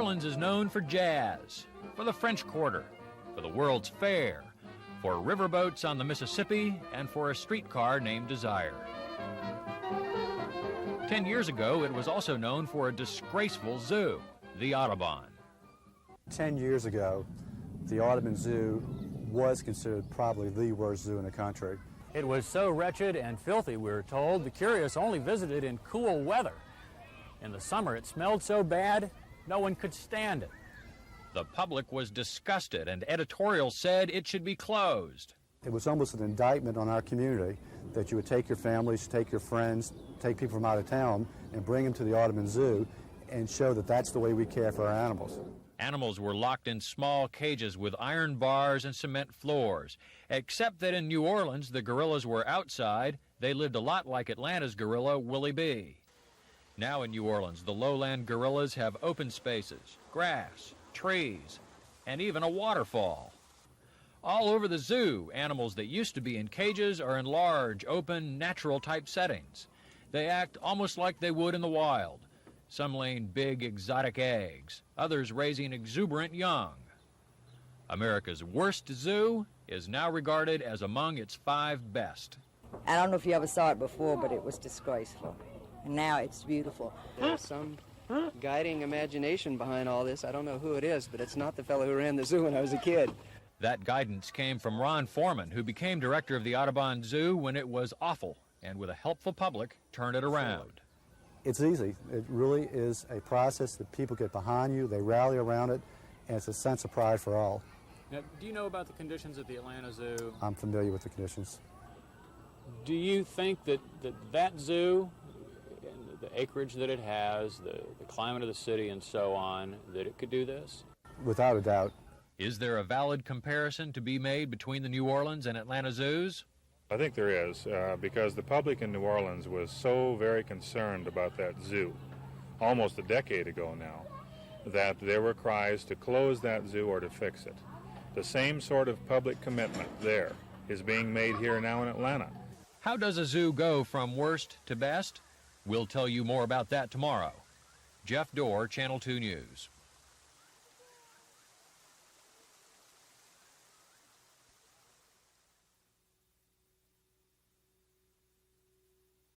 Orleans is known for jazz, for the French Quarter, for the World's Fair, for riverboats on the Mississippi, and for a streetcar named Desire. 10 years ago, it was also known for a disgraceful zoo, the Audubon. 10 years ago, the Audubon Zoo was considered probably the worst zoo in the country. It was so wretched and filthy, we were told, the curious only visited in cool weather. In the summer, it smelled so bad, no one could stand it. The public was disgusted, and editorials said it should be closed. It was almost an indictment on our community that you would take your families, take your friends, take people from out of town, and bring them to the Audubon Zoo and show that that's the way we care for our animals. Animals were locked in small cages with iron bars and cement floors. Except that in New Orleans, the gorillas were outside. They lived a lot like Atlanta's gorilla, Willie B. Now in New Orleans, the lowland gorillas have open spaces, grass, trees, and even a waterfall. All over the zoo, animals that used to be in cages are in large, open, natural-type settings. They act almost like they would in the wild. Some laying big, exotic eggs, others raising exuberant young. America's worst zoo is now regarded as among its 5 best. I don't know if you ever saw it before, but it was disgraceful. And now it's beautiful. There's some guiding imagination behind all this. I don't know who it is, but it's not the fellow who ran the zoo when I was a kid. That guidance came from Ron Foreman, who became director of the Audubon Zoo when it was awful, and with a helpful public, turned it around. It's easy. It really is a process that people get behind you, they rally around it, and it's a sense of pride for all. Now, do you know about the conditions at the Atlanta Zoo? I'm familiar with the conditions. Do you think that zoo, and the acreage that it has, the climate of the city and so on, that it could do this? Without a doubt. Is there a valid comparison to be made between the New Orleans and Atlanta zoos? I think there is, because the public in New Orleans was so very concerned about that zoo, almost a decade ago now, that there were cries to close that zoo or to fix it. The same sort of public commitment there is being made here now in Atlanta. How does a zoo go from worst to best? We'll tell you more about that tomorrow. Jeff Dorr, Channel 2 News.